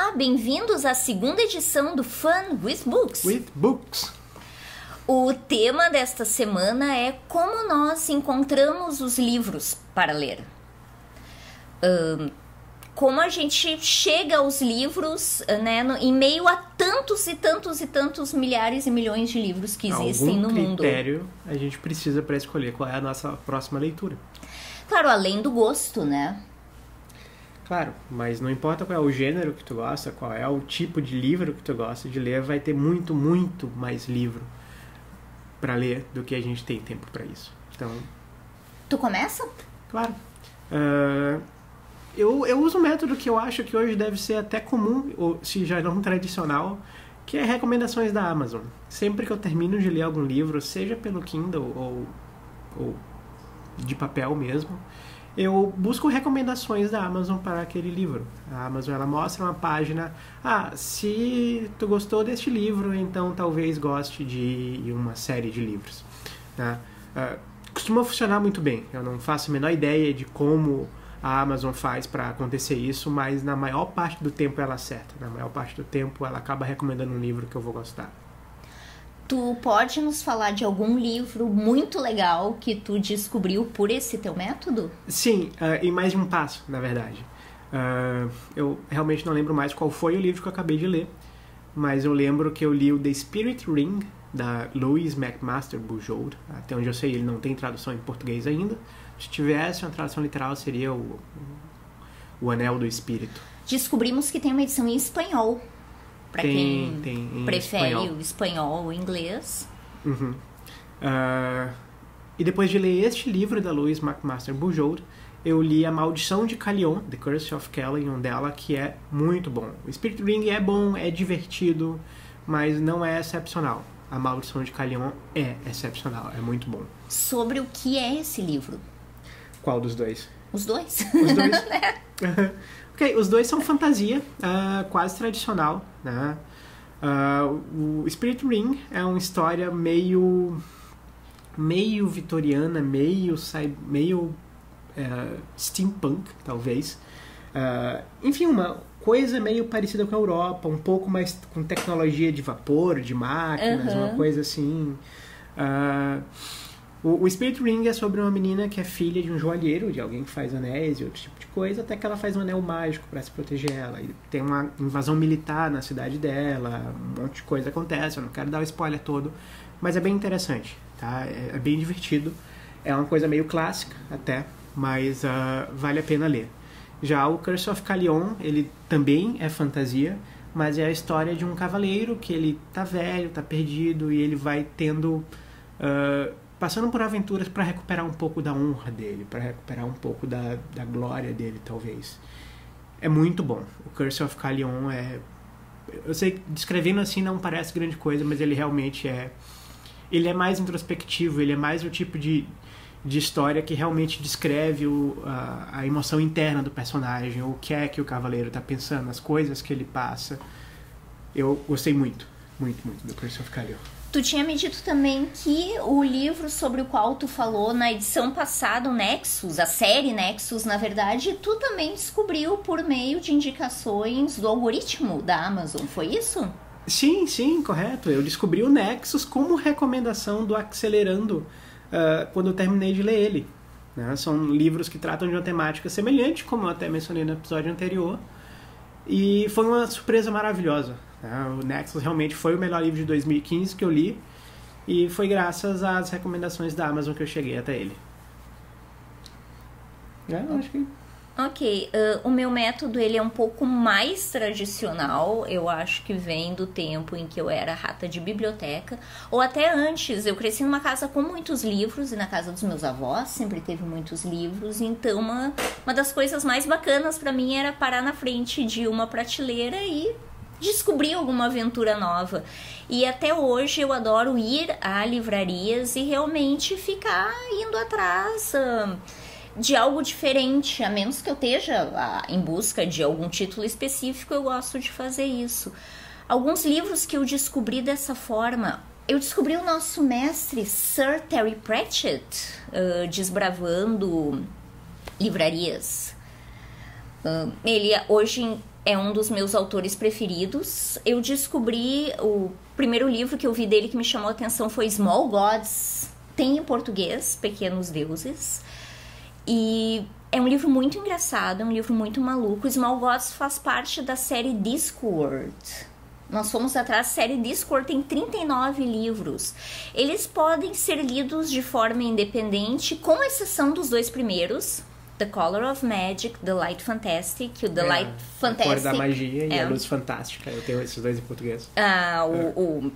Olá, bem-vindos à segunda edição do Fun with Books. With Books. O tema desta semana é como nós encontramos os livros para ler. Como a gente chega aos livros, né, em meio a tantos e tantos e tantos milhares e milhões de livros que existem no mundo. Algum critério a gente precisa para escolher qual é a nossa próxima leitura. Claro, além do gosto, né? Claro, mas não importa qual é o gênero que tu gosta, qual é o tipo de livro que tu gosta de ler, vai ter muito, muito mais livro para ler do que a gente tem tempo para isso. Então, tu começa? Claro. Eu uso um método que eu acho que hoje deve ser até comum, ou se já não tradicional, que é recomendações da Amazon. Sempre que eu termino de ler algum livro, seja pelo Kindle ou de papel mesmo, eu busco recomendações da Amazon para aquele livro. A Amazon, ela mostra uma página, se tu gostou deste livro, então talvez goste de uma série de livros. Tá? Costuma funcionar muito bem. Eu não faço a menor ideia de como a Amazon faz para acontecer isso, mas na maior parte do tempo ela acerta. Na maior parte do tempo ela acaba recomendando um livro que eu vou gostar. Tu pode nos falar de algum livro muito legal que tu descobriu por esse teu método? Sim, em mais de um passo, na verdade. Eu realmente não lembro mais qual foi o livro que eu acabei de ler, mas eu lembro que eu li o The Spirit Ring, da Louise McMaster Bujold. Até onde eu sei, ele não tem tradução em português ainda. Se tivesse uma tradução literal, seria o Anel do Espírito. Descobrimos que tem uma edição em espanhol. Para quem prefere espanhol. O espanhol ou o inglês. Uhum. E depois de ler este livro da Louise McMaster Bujold, eu li A Maldição de Calion, The Curse of Calion dela, que é muito bom. O Spirit Ring é bom, é divertido, mas não é excepcional. A Maldição de Calion é excepcional, é muito bom. Sobre o que é esse livro? Qual dos dois? Os dois. Os dois? Ok, os dois são fantasia, quase tradicional, né? O Spirit Ring é uma história meio vitoriana, meio steampunk, talvez. Enfim, uma coisa meio parecida com a Europa, um pouco mais com tecnologia de vapor, de máquinas, uma coisa assim. O Spirit Ring é sobre uma menina que é filha de um joalheiro, de alguém que faz anéis e outro tipo de coisa, até que ela faz um anel mágico para se proteger ela. E tem uma invasão militar na cidade dela, um monte de coisa acontece, eu não quero dar o spoiler todo, mas é bem interessante, tá? É bem divertido, é uma coisa meio clássica até, mas vale a pena ler. Já o Curse of Calion, ele também é fantasia, mas é a história de um cavaleiro que ele tá velho, tá perdido, e ele vai tendo... passando por aventuras para recuperar um pouco da honra dele, para recuperar um pouco da glória dele, talvez. É muito bom. O Curse of Calion eu sei que descrevendo assim não parece grande coisa, mas ele realmente é... Ele é mais introspectivo, ele é mais o tipo de história que realmente descreve a emoção interna do personagem, o que é que o cavaleiro está pensando, as coisas que ele passa. Eu gostei muito, muito, muito do Curse of Calion. Tu tinha me dito também que o livro sobre o qual tu falou na edição passada, o Nexus, a série Nexus, na verdade, tu também descobriu por meio de indicações do algoritmo da Amazon, foi isso? Sim, correto. Eu descobri o Nexus como recomendação do Accelerando quando eu terminei de ler ele. Né? São livros que tratam de uma temática semelhante, como eu até mencionei no episódio anterior, e foi uma surpresa maravilhosa. O Nexus realmente foi o melhor livro de 2015 que eu li, e foi graças às recomendações da Amazon que eu cheguei até ele. Acho que... Ok, o meu método ele é um pouco mais tradicional, eu acho que vem do tempo em que eu era rata de biblioteca, ou até antes. Eu cresci numa casa com muitos livros, e na casa dos meus avós sempre teve muitos livros, então uma das coisas mais bacanas pra mim era parar na frente de uma prateleira e descobrir alguma aventura nova. E até hoje eu adoro ir a livrarias e realmente ficar indo atrás de algo diferente, a menos que eu esteja em busca de algum título específico, eu gosto de fazer isso. Alguns livros que eu descobri dessa forma, eu descobri o nosso mestre Sir Terry Pratchett desbravando livrarias. Ele hoje é um dos meus autores preferidos. Eu descobri, o primeiro livro que eu vi dele que me chamou a atenção foi Small Gods. Tem em português, Pequenos Deuses. E é um livro muito engraçado, é um livro muito maluco. Small Gods faz parte da série Discworld. Nós fomos atrás, a série Discworld tem 39 livros. Eles podem ser lidos de forma independente, com exceção dos 2 primeiros. The Color of Magic, The Light Fantastic. O The Light Fantastic... A Cor da Magia e a Luz Fantástica. Eu tenho esses 2 em português.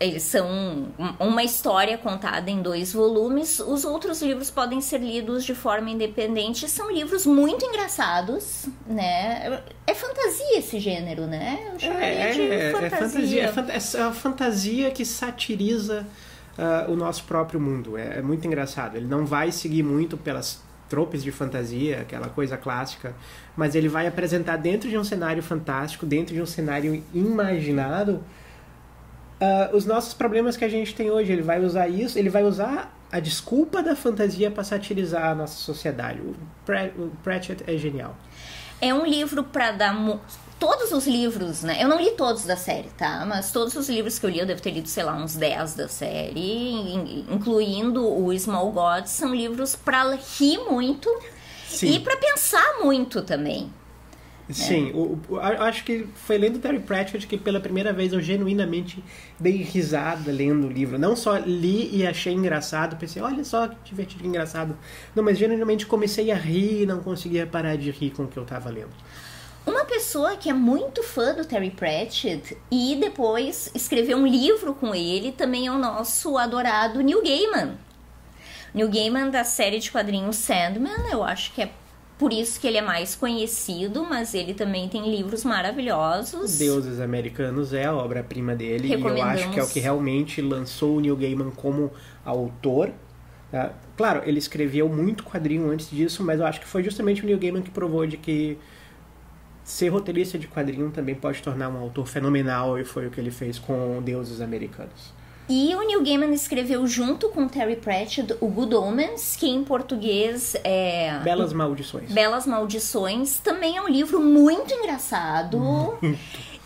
Eles são uma história contada em 2 volumes. Os outros livros podem ser lidos de forma independente. São livros muito engraçados, né? É fantasia esse gênero, né? Eu chamaria de fantasia. É a fantasia que satiriza o nosso próprio mundo. É muito engraçado. Ele não vai seguir muito pelas tropes de fantasia, aquela coisa clássica, mas ele vai apresentar dentro de um cenário fantástico, dentro de um cenário imaginado, os nossos problemas que a gente tem hoje. Ele vai usar isso, ele vai usar a desculpa da fantasia para satirizar a nossa sociedade. O Pratchett é genial. É um livro para dar... Todos os livros, né? Eu não li todos da série, tá? Mas todos os livros que eu li, eu devo ter lido, sei lá, uns 10 da série, incluindo o Small Gods, são livros para rir muito. Sim. E para pensar muito também. Sim, eu acho que foi lendo Terry Pratchett que pela primeira vez eu genuinamente dei risada lendo o livro. Não só li e achei engraçado, pensei, olha só que divertido, engraçado. Não, mas genuinamente comecei a rir e não conseguia parar de rir com o que eu estava lendo. Uma pessoa que é muito fã do Terry Pratchett e depois escreveu um livro com ele também é o nosso adorado Neil Gaiman. Neil Gaiman da série de quadrinhos Sandman, eu acho que é por isso que ele é mais conhecido, mas ele também tem livros maravilhosos. Deuses Americanos é a obra-prima dele e eu acho que é o que realmente lançou o Neil Gaiman como autor. Tá? Claro, ele escreveu muito quadrinho antes disso, mas eu acho que foi justamente o Neil Gaiman que provou de que ser roteirista de quadrinho também pode tornar um autor fenomenal, e foi o que ele fez com Deuses Americanos. E o Neil Gaiman escreveu junto com Terry Pratchett o Good Omens, que em português é... Belas Maldições. Belas Maldições. Também é um livro muito engraçado.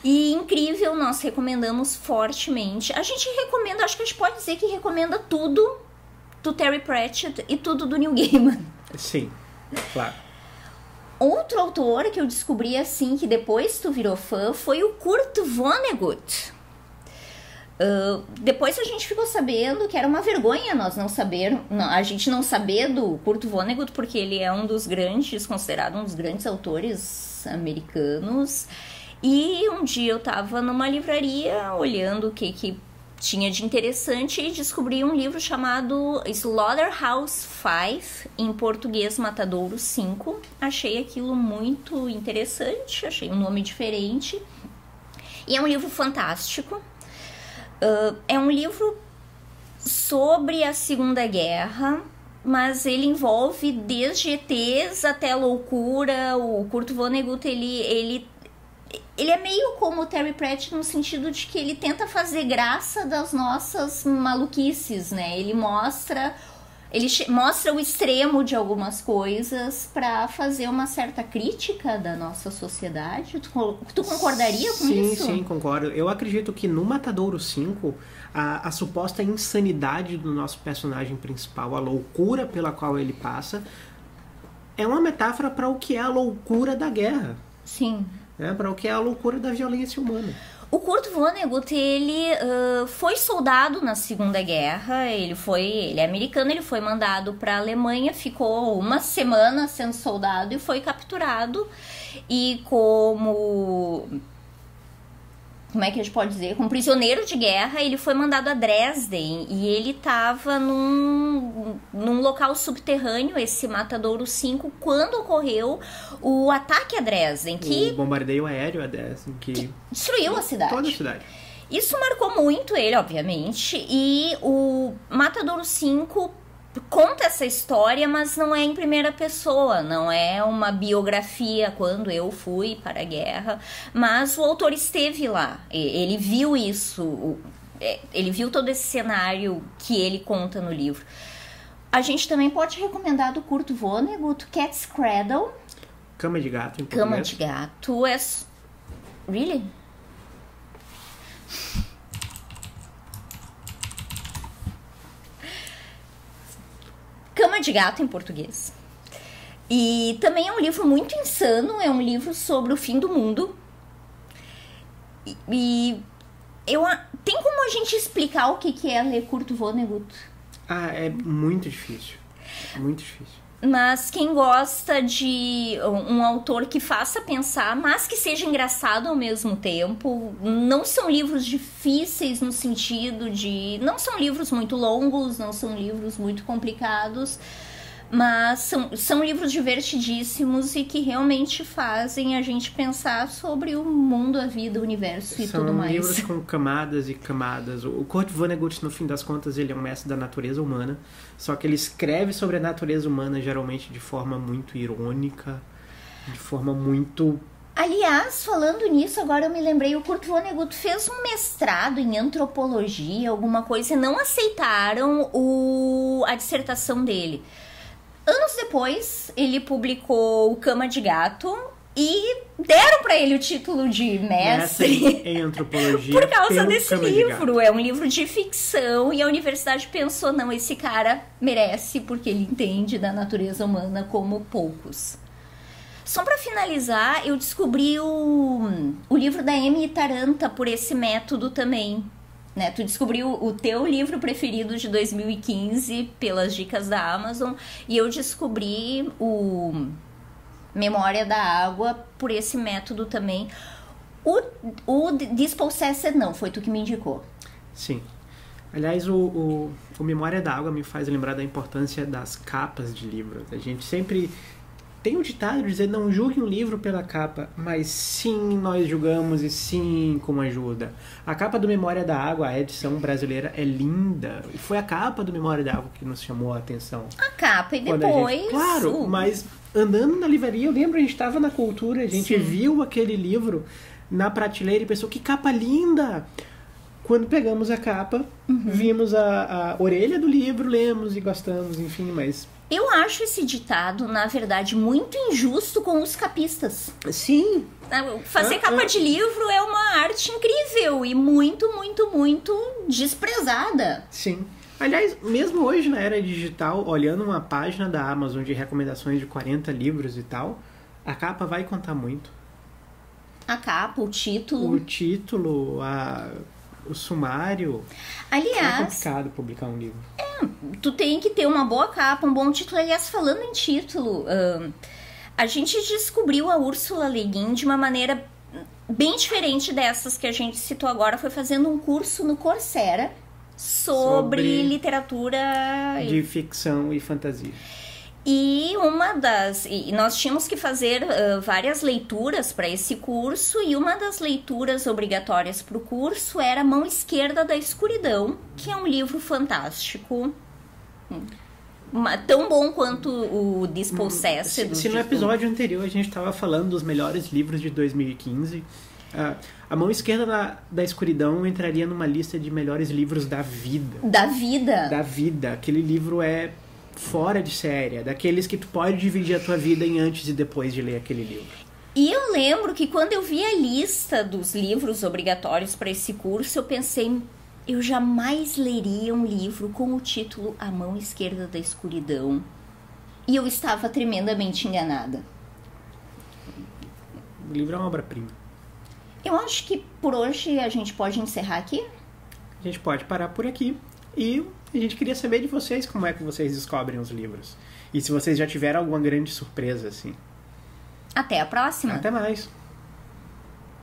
E incrível, nós recomendamos fortemente. A gente recomenda, acho que a gente pode dizer que recomenda tudo do Terry Pratchett e tudo do Neil Gaiman. Sim, claro. Outro autor que eu descobri assim, que depois tu virou fã, foi o Kurt Vonnegut. Depois a gente ficou sabendo que era uma vergonha nós a gente não saber do Kurt Vonnegut, porque ele é um dos grandes, considerado um dos grandes autores americanos. E um dia eu tava numa livraria olhando o que tinha de interessante e descobri um livro chamado Slaughterhouse 5, em português Matadouro 5. Achei aquilo muito interessante, achei um nome diferente. E é um livro fantástico. É um livro sobre a Segunda Guerra, mas ele envolve desde ETs até loucura. O Kurt Vonnegut, ele é meio como o Terry Pratchett no sentido de que ele tenta fazer graça das nossas maluquices, né? Ele mostra o extremo de algumas coisas para fazer uma certa crítica da nossa sociedade. Tu concordaria com isso? Sim, concordo. Eu acredito que no Matadouro 5, a suposta insanidade do nosso personagem principal, a loucura pela qual ele passa, é uma metáfora para o que é a loucura da guerra. Sim. Para o que é a loucura da violência humana. O Kurt Vonnegut, ele foi soldado na Segunda Guerra, ele é americano, ele foi mandado para a Alemanha, ficou uma semana sendo soldado e foi capturado. E como é que a gente pode dizer? Como prisioneiro de guerra, ele foi mandado a Dresden e ele estava num local subterrâneo, esse Matadouro 5, quando ocorreu o ataque a Dresden. O bombardeio aéreo a Dresden, que destruiu a cidade. Toda a cidade. Isso marcou muito ele, obviamente, e o Matadouro 5 conta essa história, mas não é em primeira pessoa, não é uma biografia quando eu fui para a guerra, mas o autor esteve lá, ele viu isso, ele viu todo esse cenário que ele conta no livro. A gente também pode recomendar do Kurt Vonnegut, Cat's Cradle. Cama de Gato, em português. Cama de Gato Really? Cama de Gato em português. E também é um livro muito insano, é um livro sobre o fim do mundo. Tem como a gente explicar o que é ler Kurt Vonnegut? É muito difícil. Muito difícil. Mas quem gosta de um autor que faça pensar, mas que seja engraçado ao mesmo tempo, não são livros difíceis no sentido de... Não são livros muito longos, não são livros muito complicados, mas são livros divertidíssimos e que realmente fazem a gente pensar sobre o mundo, a vida, o universo e tudo mais. São livros com camadas e camadas. O Kurt Vonnegut, no fim das contas, ele é um mestre da natureza humana, só que ele escreve sobre a natureza humana geralmente de forma muito irônica, de forma muito... Aliás, falando nisso, agora eu me lembrei, o Kurt Vonnegut fez um mestrado em antropologia, alguma coisa, e não aceitaram a dissertação dele. Anos depois, ele publicou Cama de Gato e deram para ele o título de mestre em antropologia por causa desse Cama de livro. Gato. É um livro de ficção e a universidade pensou, não, esse cara merece porque ele entende da natureza humana como poucos. Só para finalizar, eu descobri o livro da Amy Taranta por esse método também. Né, tu descobriu o teu livro preferido de 2015 pelas dicas da Amazon e eu descobri o Memória da Água por esse método também. O Dispossessed não, foi tu que me indicou. Sim. Aliás, o Memória da Água me faz lembrar da importância das capas de livros. A gente sempre... Tem um ditado de dizer, não julgue um livro pela capa, mas sim, nós julgamos e sim, com ajuda. A capa do Memória da Água, a edição brasileira, é linda. E foi a capa do Memória da Água que nos chamou a atenção. A capa e depois... Claro, mas andando na livraria, eu lembro, a gente estava na Cultura, a gente viu aquele livro na prateleira e pensou, que capa linda! Quando pegamos a capa, vimos a orelha do livro, lemos e gostamos, enfim, mas... Eu acho esse ditado, na verdade, muito injusto com os capistas. Sim. Fazer capa de livro é uma arte incrível e muito, muito, muito desprezada. Sim. Aliás, mesmo hoje na era digital, olhando uma página da Amazon de recomendações de 40 livros e tal, a capa vai contar muito. A capa, o título. O título, o sumário. Aliás, é complicado publicar um livro. Tu tem que ter uma boa capa, um bom título. Aliás, falando em título, a gente descobriu a Ursula Le Guin de uma maneira bem diferente dessas que a gente citou agora. Foi fazendo um curso no Coursera sobre literatura... de ficção e fantasia. E nós tínhamos que fazer várias leituras para esse curso, e uma das leituras obrigatórias para o curso era A Mão Esquerda da Escuridão, que é um livro fantástico, tão bom quanto o Dispossessed. Se no episódio anterior a gente estava falando dos melhores livros de 2015, A Mão Esquerda da Escuridão entraria numa lista de melhores livros da vida. Da vida? Da vida. Aquele livro é... fora de série, daqueles que tu pode dividir a tua vida em antes e depois de ler aquele livro. E eu lembro que quando eu vi a lista dos livros obrigatórios para esse curso, eu pensei, eu jamais leria um livro com o título A Mão Esquerda da Escuridão. E eu estava tremendamente enganada. O livro é uma obra-prima. Eu acho que por hoje a gente pode encerrar aqui. A gente pode parar por aqui. E a gente queria saber de vocês como é que vocês descobrem os livros. E se vocês já tiveram alguma grande surpresa, assim. Até a próxima. Até mais.